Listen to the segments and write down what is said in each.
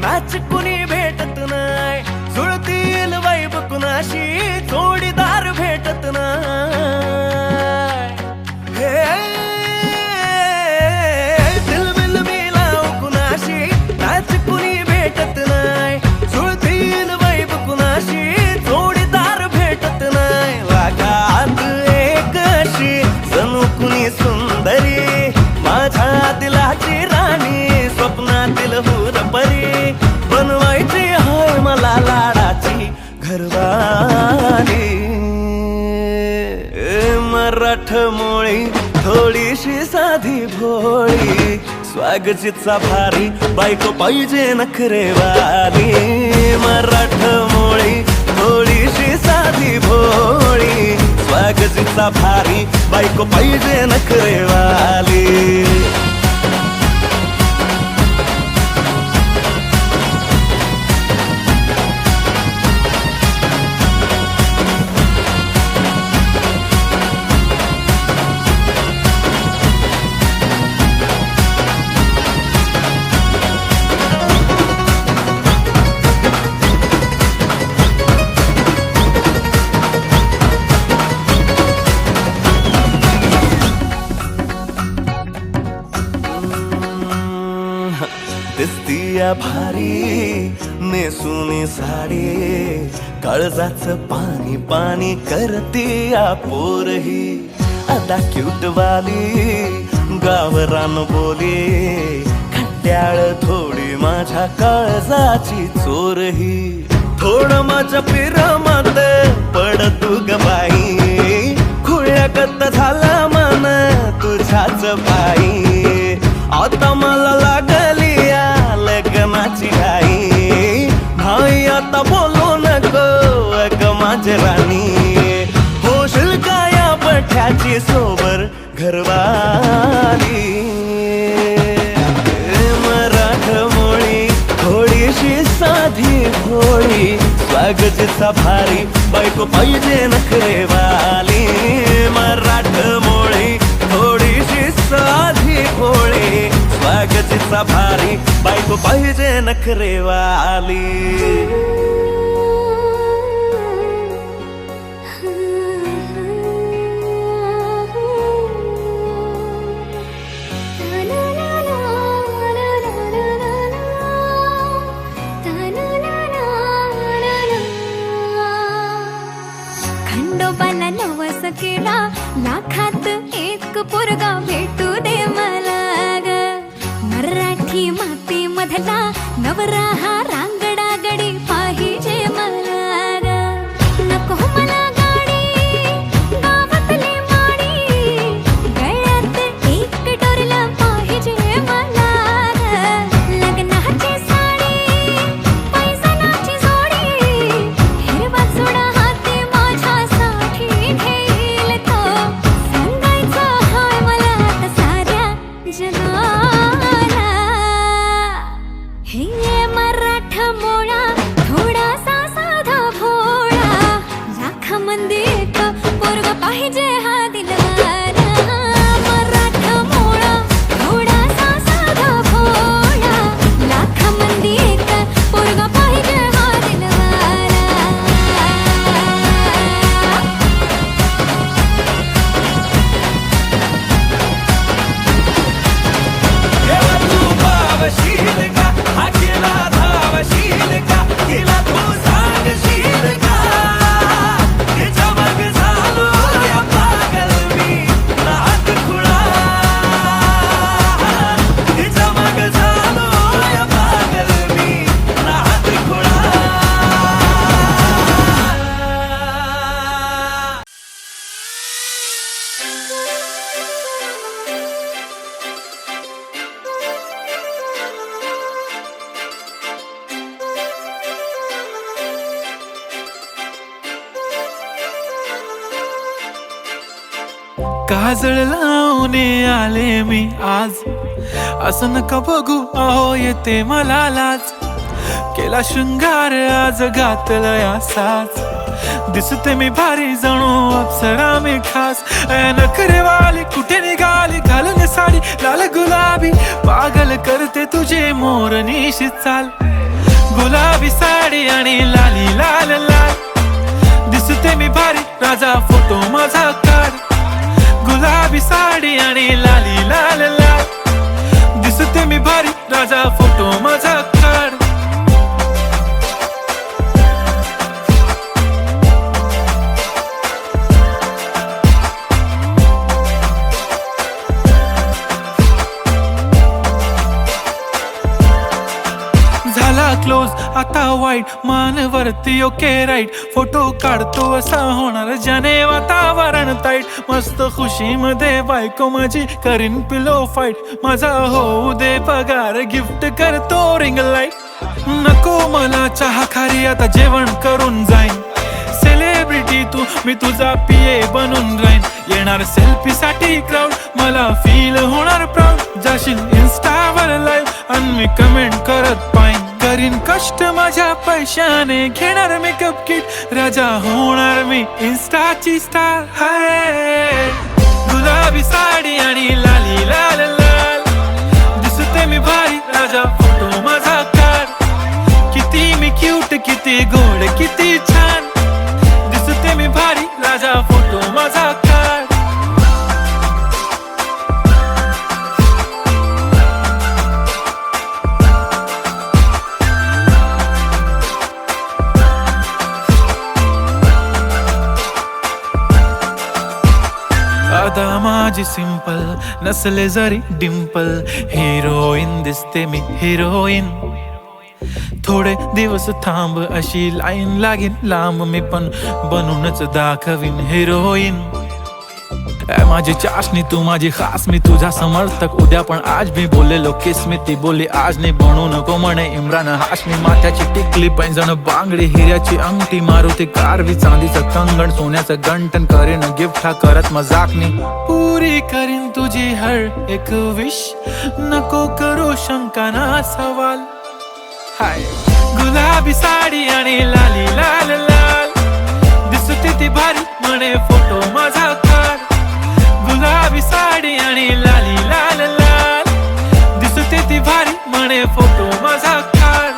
Match कुणी भेटत नाय, जुळतील वाईब कुणाशी जोडीदार भेटत नाय. हे दिलबिल मिलाव कुणाशी मॅच कुणी भेटत नाय, जुळतील वाईब कुणाशी जोडीदार भेटत नाय. वागात एक अशी जणू कुणी सुंदरी, माझ्या दिलाची राणी, स्वप्नातील हुरपरी, बनवायची हाय मला लाडाची घरवाली. मराठमोळी थोडीशी साधी भोळी, स्वागतीचा भारी बायको पाहिजे नखरेवाली. मराठमोळी थोडीशी साधी भोळी, स्वागतीचा भारी बायको पाहिजे नखरेवाली. दिसतीया भारी नेसुनी साडी, काळजाच पाणी पाणी करतीया पोरही. आता क्यूट वाली गावरान बोली, खट्याळ थोडी माझ्या काळजाची चोरही. थोडं माझ्या पिरमत पड तू ग बाई, खुळ्यागत झाला मन तुझ्याच बाई. आता मला लागली लग्नाची घाई, भाई आता बोलू नको अग माझी राणी. होशील का या बठ्याची सोबर घरवाली. मराठमोळी थोडीशी साधी भोळी, स्वागतीचा भारी बायको पाहिजे नखरेवाली. मराठमोळी थोडीशी साधी भोळी, स्वागतीचा भारी बायको पाहिजे नखरेवाली. खंडोबाला नवस केला, लाखात एक पोरगा भेटू दे मला ग. मराठी माती मधला नवरा हा रांगडा गडी पाहिजे मला ग. नको मला गाडी गावातली माडी, गळ्यात एक डोरला पाहिजे मला ग. लग्नाची साडी पैसनाची जोडी, हिरवा चुडा हाती माझ्यासाठी घेईल तो. सांगायचं हाय मला आता साऱ्या जगाला, हे मराठी काजळ लावून आले मी आज, असं नका बघू अहो येते मला लाज. केला शृंगार आज घातलाय असाच, दिसते मी भारी जणू अप्सरा मी खास. नखरेवाली कुठे निघाली घालून साडी लाल गुलाबी, पागल करते तुझे मोरनीशी चाल. गुलाबी साडी आणि लाली लाल लाल, दिसते मी भारी राजा फोटो माझा काढ. गुलाबी साडी आणि लाली लाल लाल, दिसते मी भारी राजा फोटो माझा काढ. झाला क्लोज आता वाईट, मानवरती ओके राईट. फोटो काढतो असा होणार ज्याने वातावरण ताईट. मस्त खुशी मध्ये बायको माझी करीन पिलो फाईट. माझा होऊ दे पगार गिफ्ट करतो रिंग लाईट. नको मला चहा खारी आता जेवण करून जाईन. सेलिब्रिटी तू मी तुझा पिये बनून राहीन. येणार सेल्फी साठी क्राऊड मला फील होणार प्राऊड. जाशील इन्स्टावर लाईव्ह आणि मी कमेंट करत पाईन. करीन कष्ट माझ्या पैशाने घेणार मेकअप किट. राजा होणार मी इन्स्टाची स्टार. हाय गुलाबी साडी आणि लाली लाल लाल, दिसते मी भारी राजा फोटो माझा काढ. किती मी क्यूट किती गोड किती छान, दिसते मी भारी राजा फोटो माझा काढ. आता माझी सिंपल नसले जरी डिंपल, हिरोईन दिसते मी हिरोईन. थोडे दिवस थांब अशी लाईन लागेल लांब, मी पण बनूनच दाखवीन हिरोईन. माझी चाशनी तू माझी खास, मी तुझा समर्थक उद्या पण आज मी बोललेलो किस मी. ती बोली आज नाही बनू नको म्हणे इम्रान हाशमी. माथ्याची टिकली पैंजण बांगडी हिऱ्याची अंगठी, मारुती कारवी चांदीचं कंगण सोन्याचं गंटन. करीन गिफ्ट हा करत मजाकनी, पुरी करीन तुझी हर एक विश. नको करू शंका ना सवाल. हाय गुलाबी साडी आणि लाली लाल लाल, दिसते ती भारी म्हणे फोटो माझा काढ. गुलाबी साडी आणि लाली लाल लाल, दिसते ती भारी म्हणे फोटो माझा काढ.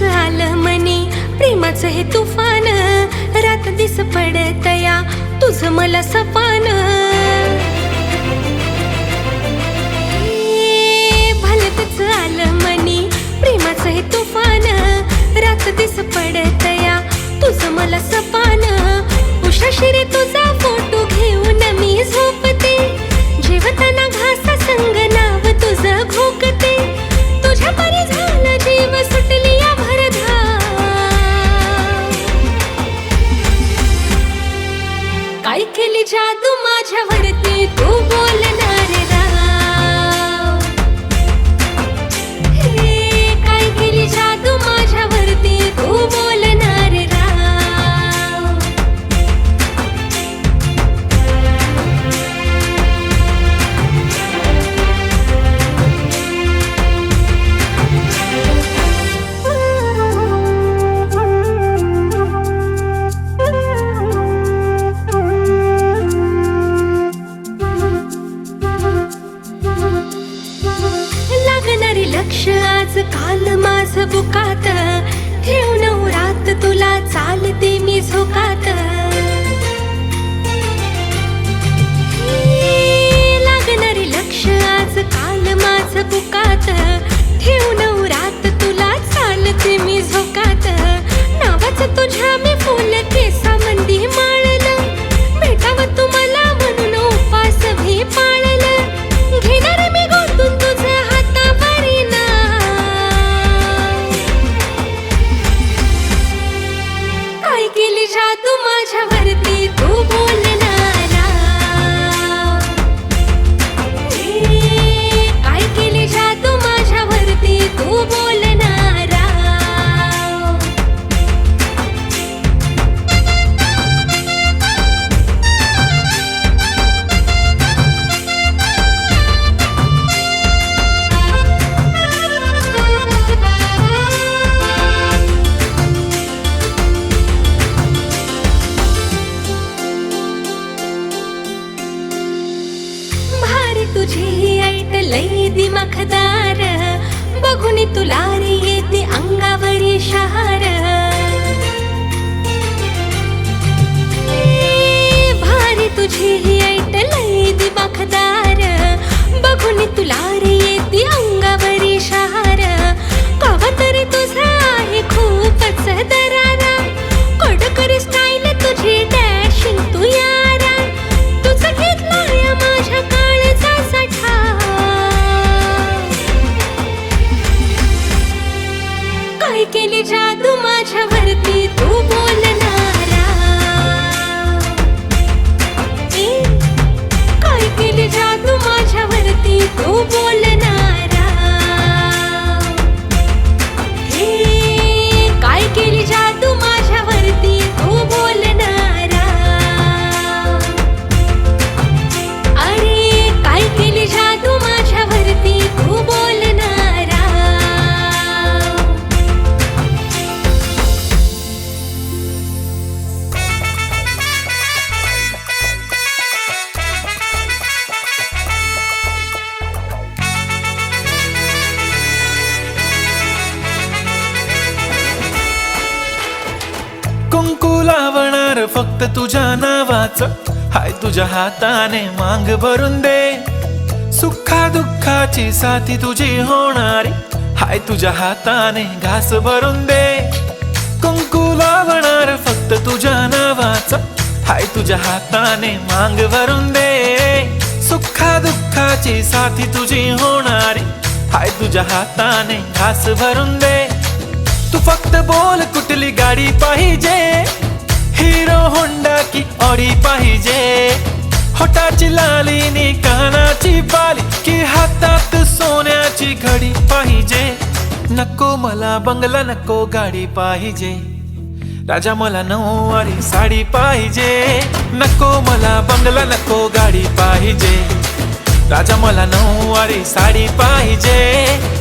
आलं मनी प्रेमाचं हे तुफान, रात दिस पडतया तुझं मला सपान. भलतच आलं मनी प्रेमाचं हे तुफान, रात दिस पडतया तुझं मला सपान. उशाशिरे तुझा फोटो घेऊन मी झोपते, जेवताना घासा संग नाव तुझं घोकते. तुझ्या परी झाला जीव सुटली या भरधा, काय केली जादू माझ्यावरती तू बोलणार राव. हे काय केली जादू माझ्यावरती तू बोलणार राव. लक्ष आज काल माझ बुकात, ठेव नवरात तुला चालते मी झोकात. लागणारे लक्ष आज काल माझ बुकात, ठेव नवरात तुला चालते मी झोकात. नावाचं तुझ्या मी फुल केसामंदी माळलं, भेटावं तुम्हाला म्हणून उपास भी पाळलं. घेणार मी गोतून तुझं हातावरी नाव, काय केली जादू माझ्यावरती तू बोलणारा. काय केली जादू माझ्यावरती तू बोलणारा. तुझी ऐट लई दिमाखदार, बघून तुला रे येते अंगावरी शहार. भारी तुझी ऐट लई दिमाखदार, बघून तुला रे येते अंगावरी शहार. कवा तरी तुझा आहे खूपच दरारा, कडकर स्टाईल तुझी डॅशिंग तू यारा. तुझं घेतलाय माझ्या काळजा साठा, काय केली जादू माझ्यावरती तू बोलणारा. काय केली जादू माझ्यावरती तू बोलणारा. काय केली जादू माझ्यावरती तू बोलणारा. अरे काय केली जादू माझ्यावरती तू बोलणारा. कुंकू लावणार फक्त तुझ्या नावाचं, हाय तुझ्या हाताने मांग भरून दे. सुखा दुःखाची साथी तुझी होणारी, हाय तुझ्या हाताने घास भरून दे. कुंकू लावणार फक्त तुझ्या नावाचं, हाय तुझ्या हाताने मांग भरून दे. सुखा दुःखाची साथी तुझी होणारी, हाय तुझ्या हाताने घास भरून दे. तू फक्त बोल कुठली गाडी पाहिजे, हिरो होंडा की ऑडी पाहिजे. होटाची लाली नी कानाची बाली, की हातात सोन्याची घडी पाहिजे. नको मला बंगला नको गाडी पाहिजे, राजा मला नऊवारी साडी पाहिजे. नको मला बंगला नको गाडी पाहिजे, राजा मला नऊवारी साडी पाहिजे.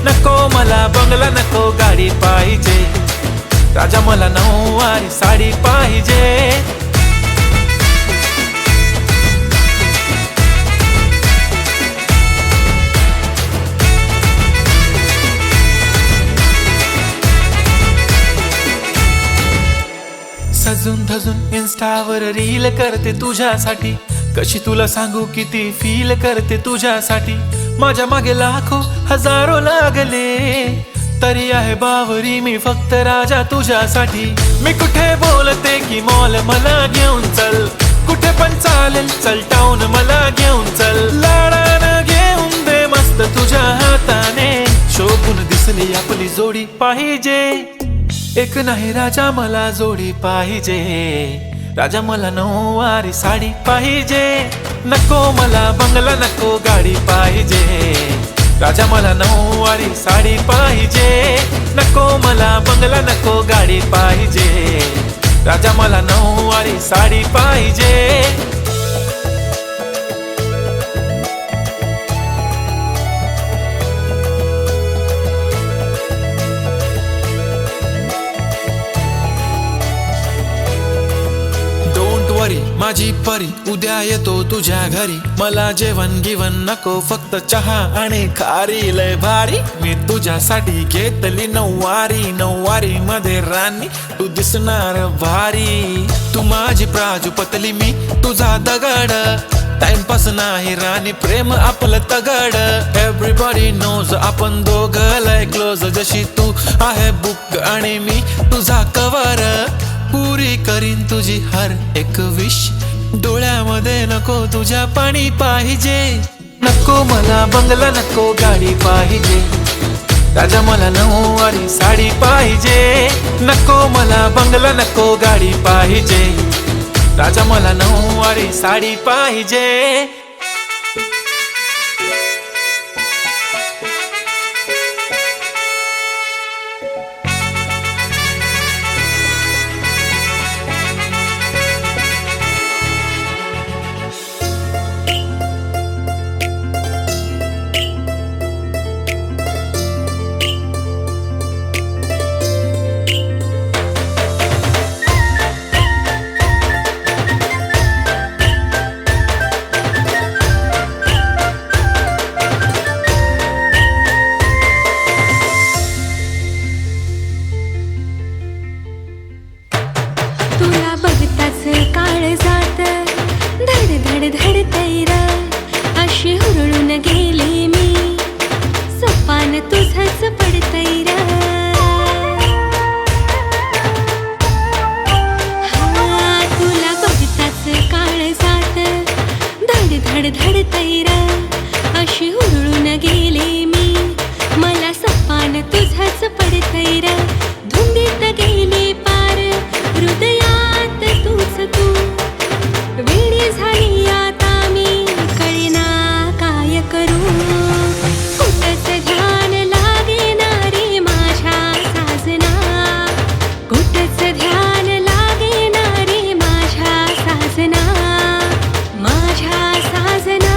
नको मला बंगला नको गाडी पाहिजे, राजा मला नऊवारी साडी पाहिजे. सजून धजून इन्स्टावर रील करते तुझ्यासाठी, कशी तुला सांगू किती फील करते तुझ्यासाठी. माझ्या मागे लाखो हजारो लागले, तरी आहे बावरी मी फक्त राजा तुझ्यासाठी. मी कुठे बोलते की मॉल मला घेऊन चल, कुठे पण चालेल चल टाऊन मला घेऊन चल. लाडानं घेऊन दे मस्त तुझ्या हाताने, शोभून दिसली आपली जोडी पाहिजे. एक नाही राजा मला जोडी पाहिजे, राजा मला नऊवारी साडी पाहिजे. नको मला बंगला नको गाडी पाहिजे, राजा मला नऊवारी साडी पाहिजे. नको मला बंगला नको गाडी पाहिजे, राजा मला नऊवारी साडी पाहिजे. माझी परी उद्या येतो तुझ्या घरी, मला जेवण गिवण नको फक्त चहा आणि खारी. लय भारी मी तुझ्यासाठी घेतली नऊवारी, नऊवारी मध्ये राणी तू दिसणार भारी. तू माझी प्राजूपतली मी तुझा दगड, टाइमपास नाही राणी प्रेम आपलं तगड. एव्हरीबॉडी नोज आपण दोघं लय क्लोज, जशी तू आहे बुक आणि मी तुझा कवर. पुरी करीन तुझी हर एक विश, डोळ्यामध्ये नको तुझ्या पाणी पाहिजे. नको मला बंगला नको गाडी पाहिजे, राजा मला नऊवारी साडी पाहिजे. नको मला बंगला नको गाडी पाहिजे, राजा मला नऊवारी साडी पाहिजे. तुला बघताच काळ जात धड धड धड तैरा, अशी हुरळून गेली मी सपान तुझंच पडतैरा. तुला बघताच काळ जात धड धड धड तैरा, अशी हुरळून गेली मी मला सपान तुझंच पडतैरा. धुंदीत गेली पार हृदयात तूच तू, वेडी झाली आता मी कळेना काय करू. कुठंच ध्यान लागेनारे माझ्या साजना, कुठंच ध्यान लागेनारे माझ्या साजना, माझ्या साजना,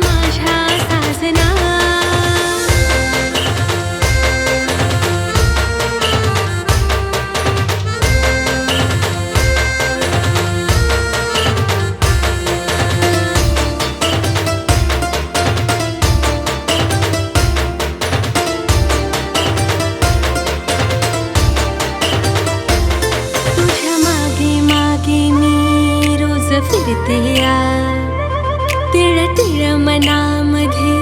माझ्या साजना. फिरते या तिळ तिळ मनामध्ये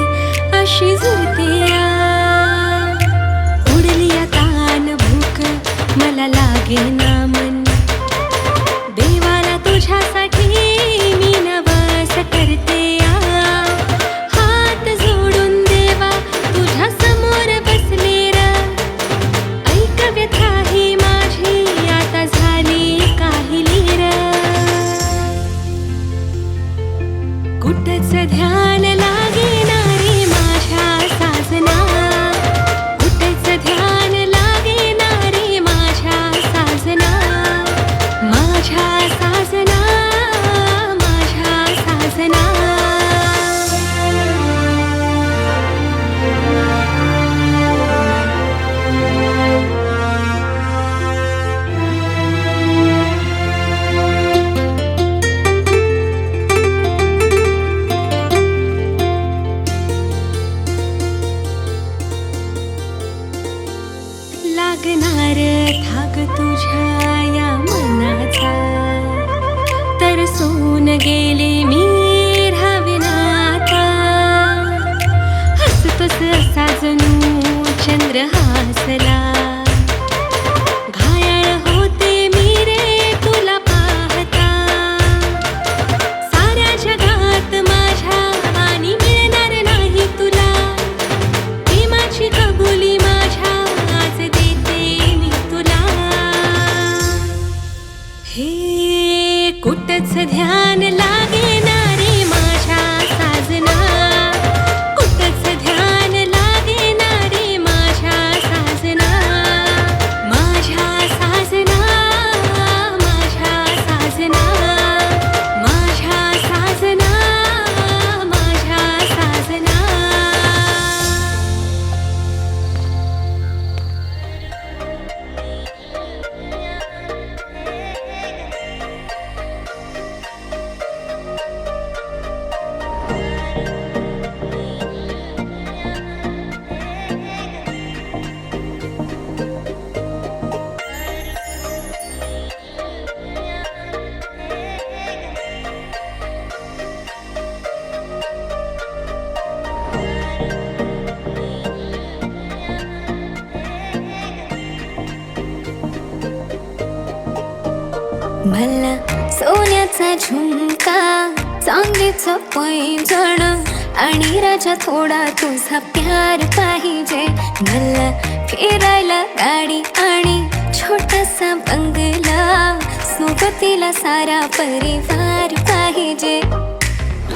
अशी झुरते या. उडली तान भूक मला लागेना मन, देवाला तुझ्यासाठी मी नवस करते या. हात जोडून देवा तुझ्या समोर बसले र, ऐक व्यथा ही माझी आता झाली काहिली र. कुठंच ध्यान लागेनारे माझ्या साजना, कुठंच ध्यान लागेनारे माझ्या साजना, माझ्या साजना, माझ्या साजना. लागणार थाग तुझ्या या मनाचा, तरसून गेले मी राविनाता. हसतोस असा जणू चंद्र हासला, घायाळ होते मी रे तुला पाहता. साऱ्या जगात माझ्या आणि मिळणार नाही तुला, प्रेमाची कबुली माझ्या आज देते मी तुला. हे कुठंच ध्यान लागेना मला सोन्याचा झुमका, चांदीचं पैंजण आणि राजा थोडा तुझा प्यार पाहिजे. मला फिरायला गाडी आणि छोटासा बंगला, सोबतीला सारा परिवार पाहिजे.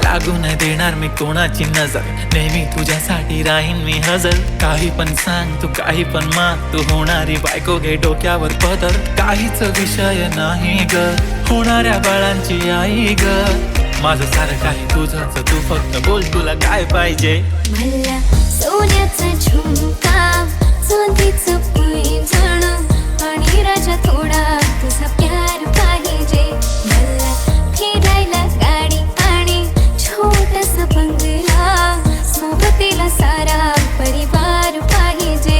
लागू नाही देणार मी कोणाची नजर, नेहमी तुझ्यासाठी राहीन मी हजर. काही पण सांग तू, काही पण माग, तू होणारी बायको घे डोक्यावर पदर. काहीच विषय नाही ग, होणाऱ्या बाळांची आई ग. माझं सारं काही तुझंच, तू फक्त बोल तुला काय पाहिजे. मला सोन्याचा झुमका, चांदीचं पैंजण आणि राजा थोडा तुझा प्यार पाहिजे. मला फिरायला गाडी आणि छोटासा बंगला, सोबतीला सारा परिवार पाहिजे.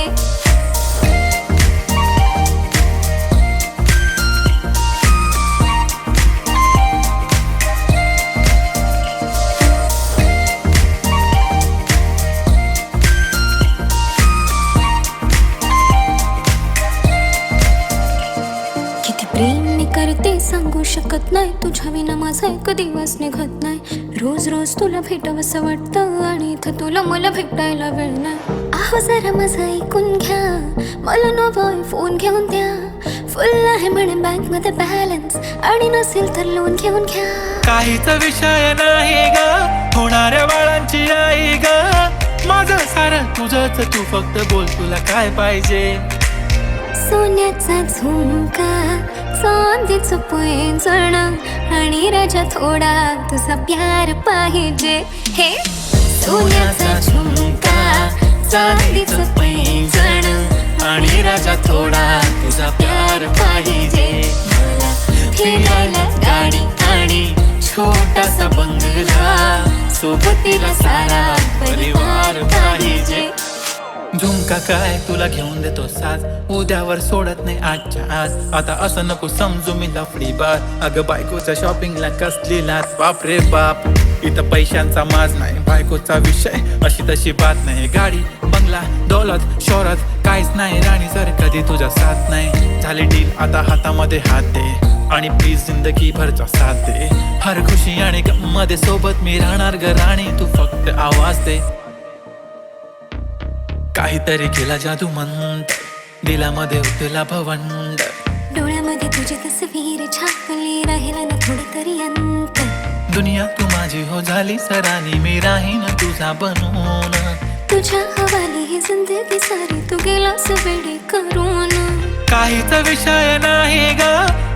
किती प्रेमने करते सांगू शकत नाही, तुझ्या विना माझा एक दिवस निघत नाही. रोज रोज तुला भेटावंसं वाटतं आणि इथं तुला मला भेटायला वेळ नाही. आहो जरा माझं ऐकून घ्या, मला नवा फोन घेऊन द्या. फुल आहे म्हणे बँक मध्ये बॅलन्स आणि नसेल तर लोन घेऊन घ्या. काहीच विषय नाही ग, होणाऱ्या बाळांची आई ग. माझं सारं तुझंच, तू फक्त बोल तुला काय पाहिजे. सोन्याचा झुमका, चांदीचं पैंजण आणि राजा थोडा तुझा प्यार पाहिजे. हे सोन्याचा झुमका, चांदीचं पैंजण आणि राजा थोडा तुझा प्यार पाहिजे. मला फिरायला गाडी आणि छोटासा बंगला, सोबतीला सारा परिवार पाहिजे. झुमका काय तुला घेऊन देतो साज, उद्यावर सोडत नाही आजच्या आज. आता असं नको समजू मी लफडी बात, अगं बायकोच्या शॉपिंगला कसली लाच. बाप रे बाप, इथं पैशांचा माज नाही, बायकोचा विषय अशी तशी बात नाही. गाडी बंगला दौलत शोहरत काहीच नाही राणी, जर कधी तुझा साथ नाही. झाली डील आता हातामध्ये हात दे आणि प्लीज जिंदगी भरचा साथ दे. हर खुशी आणि गममध्ये सोबत मी राहणार ग राणी, तू फक्त आवाज दे. काहीतरी केला जादू मंत्र, दिलामध्ये उठला भवंड. डोळ्यामध्ये तुझी तस्वीर छापली, राहिला ना थोडं तरी अंतर. दुनिया तू माझी हो झाली सरानी, मी राहीन तुझा बनून. तुझ्या हवाली ही जिंदगी सारी, तू गेलास वेडी करून. काहीच विषय नाही ग,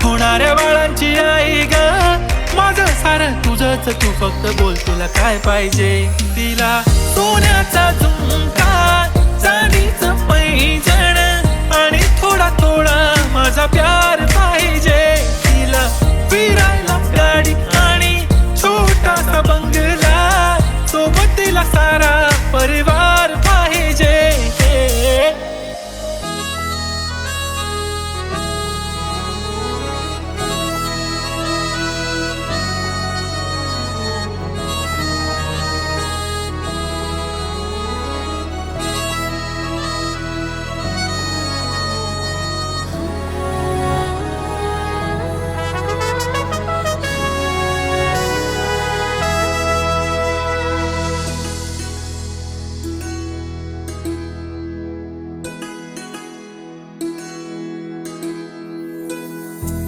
होणाऱ्या बाळांची आई ग. माझं सारं तुझंच, तू फक्त बोल तुला काय पाहिजे. तिला सोन्याचा झुमका, चांदीचं पैंजण आणि थोडा थोडा माझा प्यार पाहिजे. तिला फिरायला गाडी आणि छोटासा बंगला, सोबतीला सारा परिवार पाहिजे.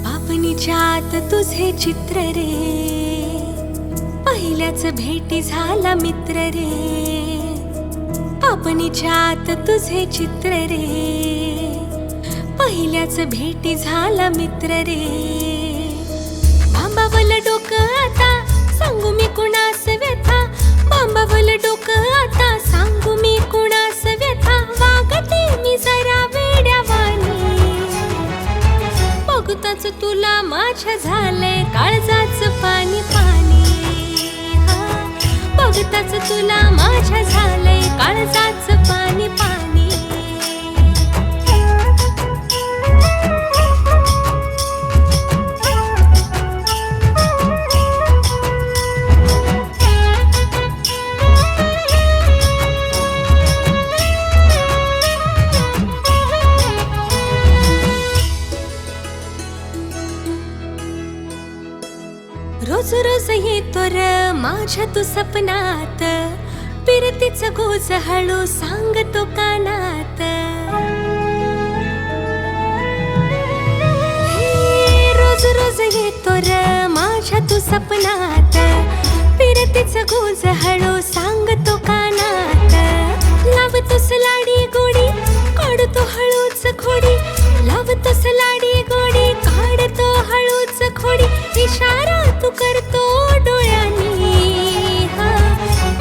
पापणीच्यात तुझे चित्र रे, पहिल्याच भेटी झाला मित्र रे. पापणीच्यात तुझे चित्र रे, पहिल्याच भेटी झाला मित्र रे. बांबावलं डोकं आता सांगू मी कुणास व्यथा, बांबावलं डोकं आता सांगू मी कुणास व्यथा. वागते मी जरा वेड्यावानी, बघताच तुला माझ्या झालंय काळजाचं पाणी पाणी. बघताच तुला माझ्या झालंय काळजाचं पाणी पाणी. माझ्या तू सपनात, पिरतीचं गोज हळू सांगतो कानात. हे रोज रोज येतो र माझ्या तू सपनात, पिरतीचं गोज हळू सांगतो कानात. लावतोस लाडी गोडी काढतो हळूच खोडी, लावतोस लाडी गोडी काढतो हळूच खोडी. इशारा तू करतो डोळ्यांनी, हा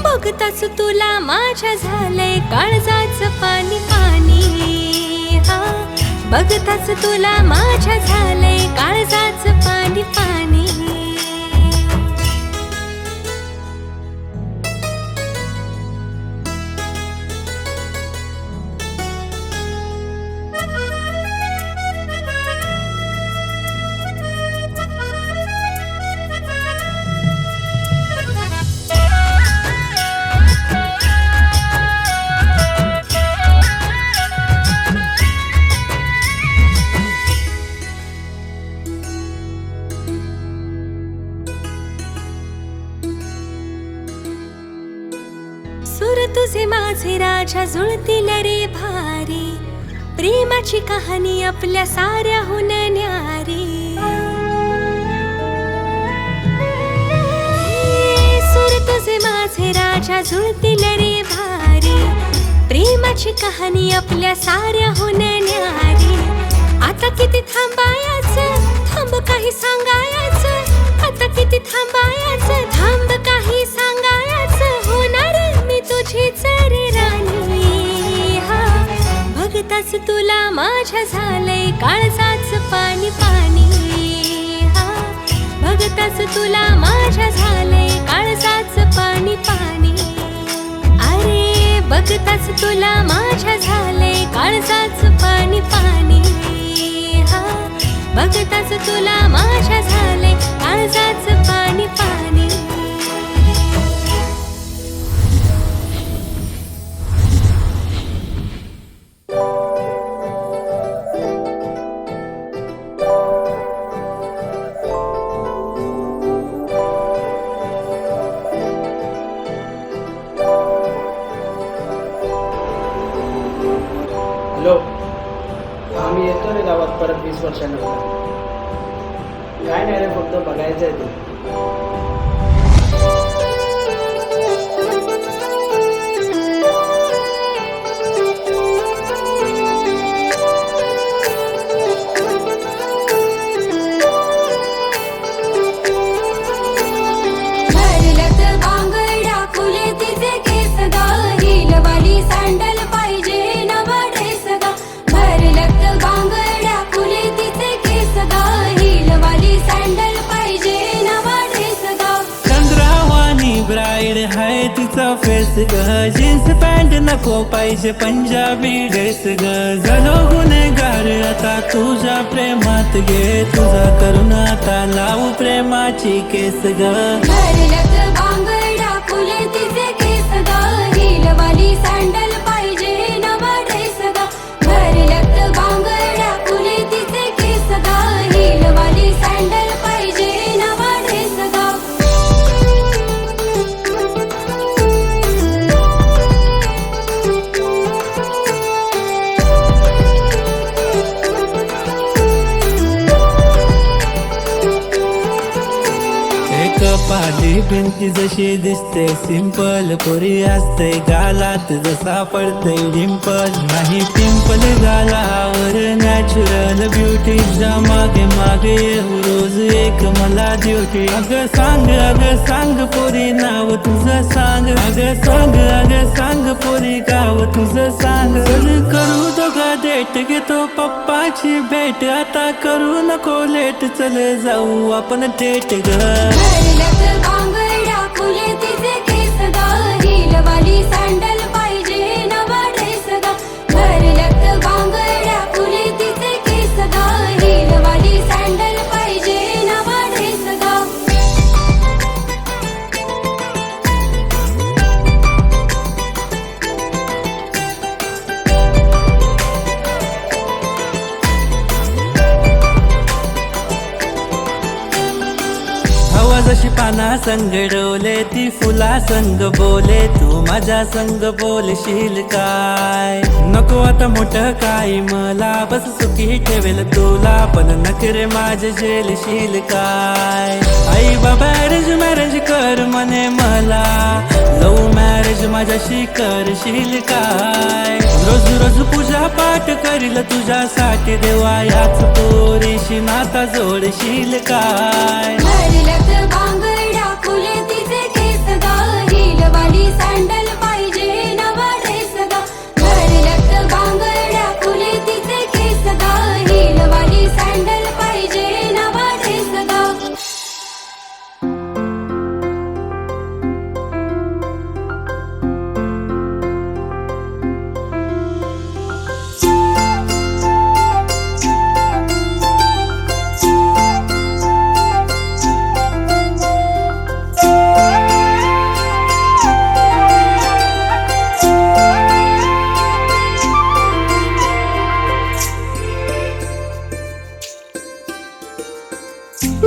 बघताच तुला माझ्या झालंय काळजाचं पाणी पाणी. हा बघताच तुला माझ्या झालंय काळजाचं पाणी पाणी. सूर तुझे माझे राजा जुळतील रे भारी, प्रेमाची कहाणी आपल्या साऱ्याहून न्यारी. सूर तुझे माझे राजा जुळतील रे भारी, प्रेमाची कहाणी आपल्या साऱ्याहून न्यारी. आता किती थांबायचं, थांब काही सांगायचं. आता किती थांबायचं, थांब काही सांगायचं. होणार मी तुझीच रे राणी. हा बघताच तुला माझ्या झालंय काळजाचं पाणी पाणी. हा बघताच तुला माझ्या झालंय काळजाचं पाणी पाणी. अरे बघताच तुला माझ्या झालंय काळजाचं पाणी पाणी. हा बघताच तुला माझ्या झालंय काळजाचं पाणी पाणी. हॅलो, आम्ही येतो रे गावात परत 20 वर्षानंतर. काय नाही रे, फक्त बघायचं आहे ते. सँडल पाहिजे नवा ड्रेस गा, भरलत बांगड्या फुले तिचे केस गा. हिलवाली सँडल पाहिजे नवा ड्रेस गा. चंद्रावानी ब्राईड हाय तिचा फेस ग, जीन्स पॅन्ट नको पाहिजे पंजाबी ड्रेस ग. झालो गुन्हेगार आता तुझ्या प्रेमात गे, तुझा करून आता लावू प्रेमाची केस ग. भरलत बांगड्या फुले तिचे केस गा, हिलवाली सँडल पाहिजे नवा ड्रेस गा. भरलत बांगड्या फुले तिचे केस गा, हिलवाली सँडल पाहिजे नवा ड्रेस गा. पाली भिंती जशी दिसते सिंपल, पोरी असते गालात जसा पडते डिंपल. नाही पिंपल गालावर नॅचरल ब्युटी, मागे मागे येऊ रोज एक मला ड्युटी. अगं सांग पोरी नाव तुझं सांग. अगं सांग पोरी गाव तुझं सांग. करू दोघा डेट घेतो पप्पाची भेट, आता करू नको लेट, चल जाऊ आपण थेट ग. भरलत बांगड्या फुले तिचे केस गा, हिलवाली सँडल पाहिजे नवा ड्रेस गा. भरलत बांगड्या फुले तिचे केस गा, हिलवाली सँडल पाहिजे नवा ड्रेस गा. हवा जशी पाना संग डोले ती फुला संग बोले तू माझ्या संग बोलशील काय नको आता मोठं काय मला बस सुखी ठेवेल तुला पण नखरे माझे झेलशील काय आई बाबा अरेंज मॅरेज कर म्हणे मला लव्ह मॅरेज माझ्याशी करशील काय रोज रोज पूजा पाठ करील तुझ्यासाठी देवा याच पोरीशी नाता जोडशील काय भरल्यात बांगड्या फुले तिचे केस गा हिलवाली सँडल पाहिजे नवा ड्रेस गा भरल्यात बांगड्या फुले तिचे केस गा हिलवाली सँडल पाहिजे नवा ड्रेस गा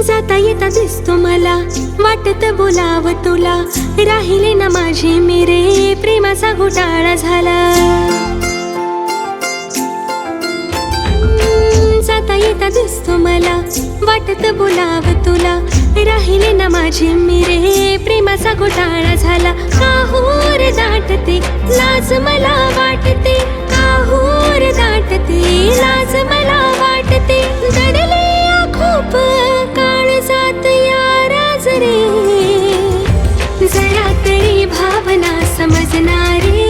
जाता येता दिसतो मला वाटत बोलाव तुला राहिले ना माझे मेरे प्रेमाचा घोटाळा झाला जाता येता दिसतो मला वाटत बोलाव तुला राहिले ना माझे मेरे प्रेमाचा घोटाळा झाला काहूर दाटते लाज मला वाटते काहूर दाटते लाज मला वाटते दडले खूप काळजात या राज रे जरा तरी भावना समजणारे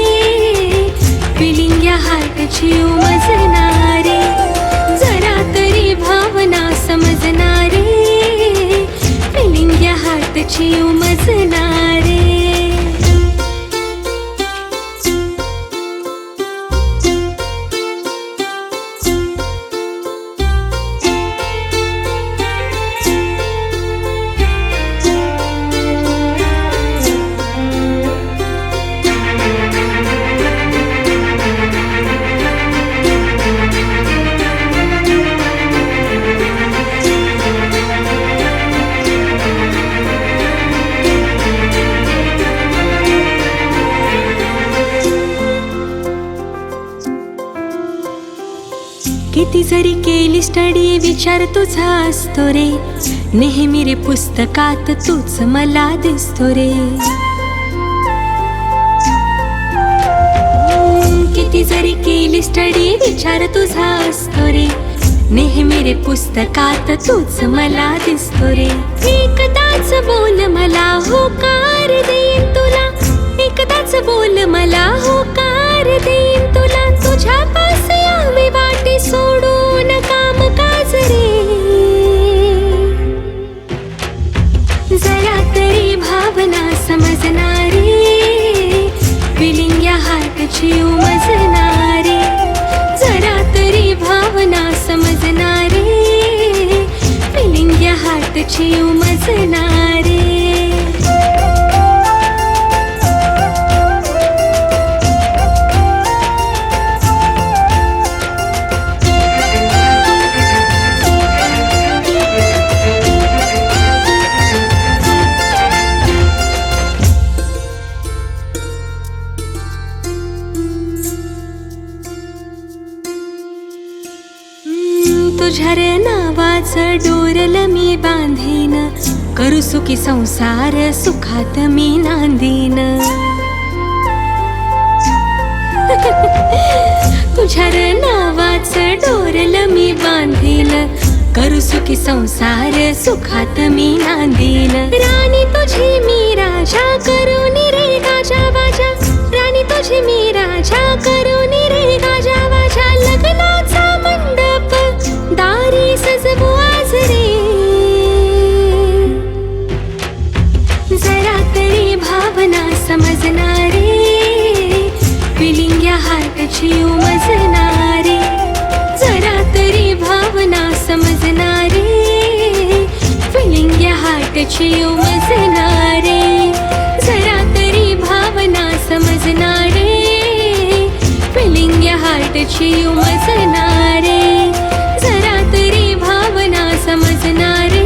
फिलिंग या हार्टची उमजणारे जरा तरी भावना समजणारे फिलिंग या हार्टची उमजणारे किती जरी केली स्टडी विचार तुझा असतो रे नेहमी रे पुस्तकात तूच मला दिसतो रे किती जरी केली स्टडी विचार तुझा असतो रे नेहमी रे पुस्तकात तूच मला दिसतो रे एकदाच बोल मला होकार देईन तुला एकदाच बोल मला होकार देईन तुला तुझ्या पास यावे वाटे सोडून काम काज रे जरा तरी भावना समजणारे फिलिंग या हार्टची उमजणारे जरा तरी भावना समजणारे फिलिंग या हार्टची उमजणारे तुझ्या रे नावाचं डोरल मी बांधीन करू सुखी संसार सुखात मी नांदीन तुझ्या रे नावाचं डोरल मी बांधीन करू सुखी संसार सुखात मी नांदीन राणी तुझी मी राजा करून रे गाजा बाजा राणी तुझी मी राजा करून रे गाजा बाजा लग्नाचा मंडप दारी सजवू आज रे जरा तरी भावना समजणारे फिलिंग या हार्टची उमजणारे जरा तरी भावना समजणारे फिलिंग या हार्टची उमजणारे जरा तरी भावना समजणारे फिलिंग या हार्टची उमजणारे जरा तरी भावना समजणारे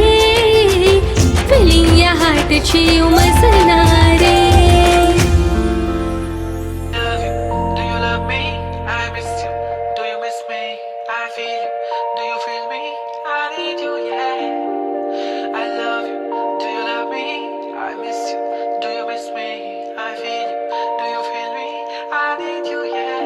फिलिंग या हार्टची तुझी उमजणारे. Do you love me? I miss you. Do you miss me? I feel you. Do you feel me? I need you, yeah. I love you. Do you love me? I miss you. Do you miss me? I feel you. Do you feel me? I need you, yeah.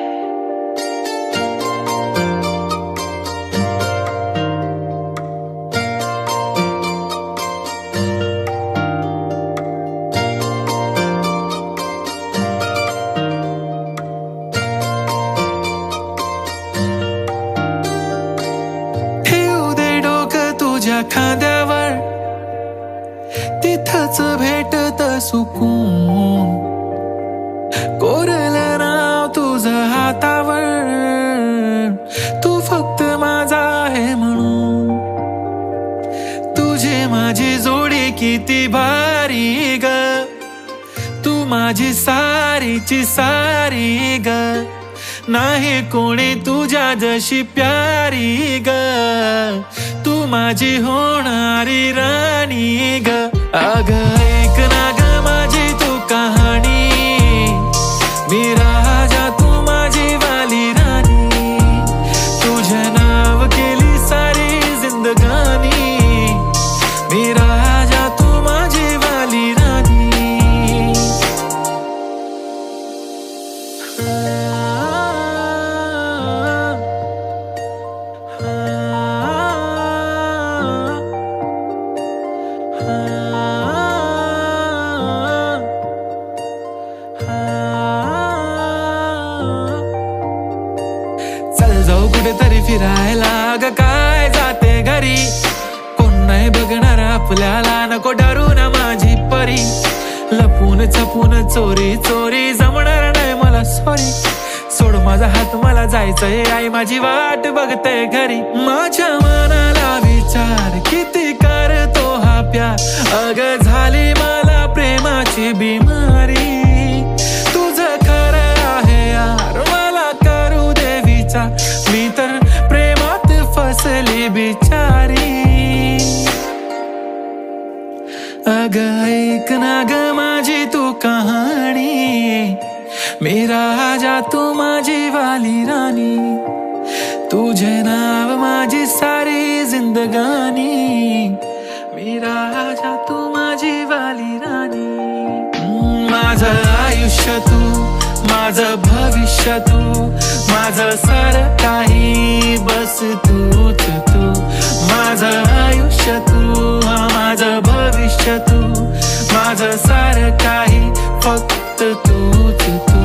ठेवू दे डोकं तुझ्या खांद्यावर, तिथंच भेटत सुकून. कोरलं नाव तुझं हातावर, तू फक्त माझा आहे म्हणून. तुझी माझी जोडी किती भारी ग, तू माझी सारीची सारी ग. नाही कोणी तुझ्या जशी प्यारी ग, तू माझी होणारी राणी ग. अग ऐक ना ग माझी तू कहाणी, मी राजा तू माझी वाली राणी. तुझे नाव केली सारी जिंदगानी, मी राजा तू माझी वाली राणी. चल जाऊ कुठेतरी फिरायला, ग काय जाते घरी. कोण नाही बघणार आपल्याला, नको डरू ना माझी परी. लपून छपून चोरी चोरी जमणार नाही मला सॉरी. सोड माझा हात मला जायचंय, आई माझी वाट बघते घरी. माझ्या मनाला विचार किती करतो हा प्यार, अग झाली मला प्रेमाची बिमारी. तुझं खरं आहे यार मला करू दे विचार, मी तर प्रेमात फसली बिचारी. अग ऐक ना ग माझी तू कहाणी, मी राजा तू माझी वाली राणी. तुझे नाव माझी सारी जिंदगानी, मी राजा तू माझी वाली राणी. माझं आयुष्य तू, माझं भविष्य तू, माझं सारं काही बस तूच तू. माझं आयुष्य तू, माझं भविष्य तू, माझं सारं काही फक्त तूच तू.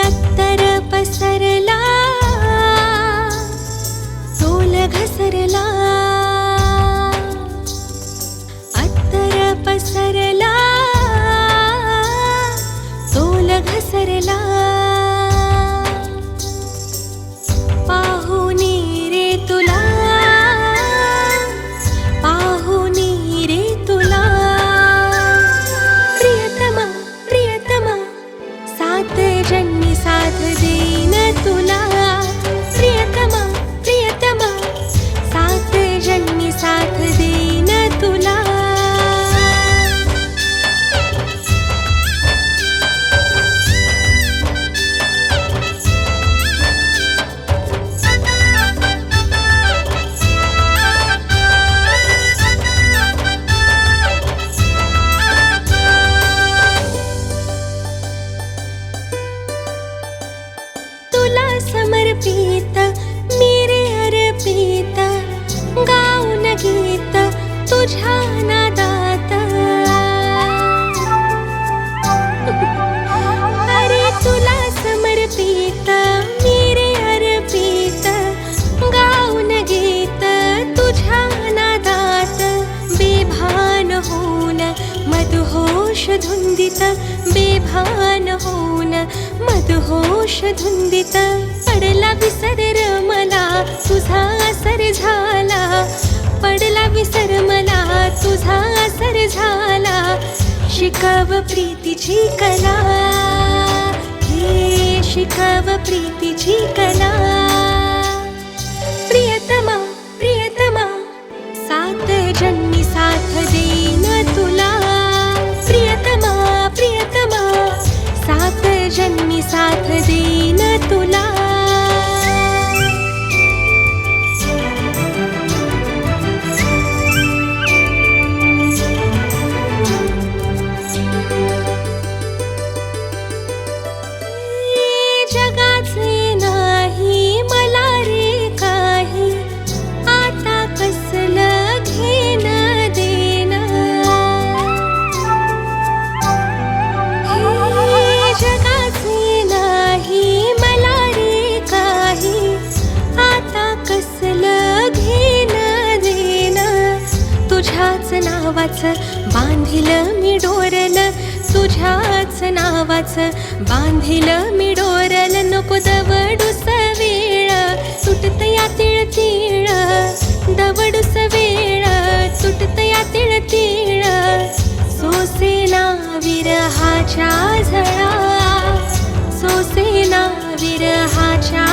अत्तर पसरला, तोल घसरला, मदहोश धुंदित बेभान होऊन मदहोश धुंदित पडला विसर र मला तुझा असर झाला पडला विसर मला तुझा असर झाला शिकाव प्रीतीची कला हे शिकाव प्रीतीची कला प्रियतमा प्रियतमा सात जन्मी साथ देईन तुला प्रियतमा प्रियतमा सात जन्मी साथ देईन तुला जगाचे नाही मला रे काही आता कसलं घेण देण हे जगाचे नाही मला रे काही आता कसलं घेण देण तुझ्याच नावाचं बांधिलं मी डोरल तुझ्याच नावाचं बांधिलं मी डोरल नको दवडूस वेळ तुटत या तिळ तिळ दवडूस वेळ तुटत या तिळ तिळ सोसेना विरहाच्या झळा सोसेना विरहाच्या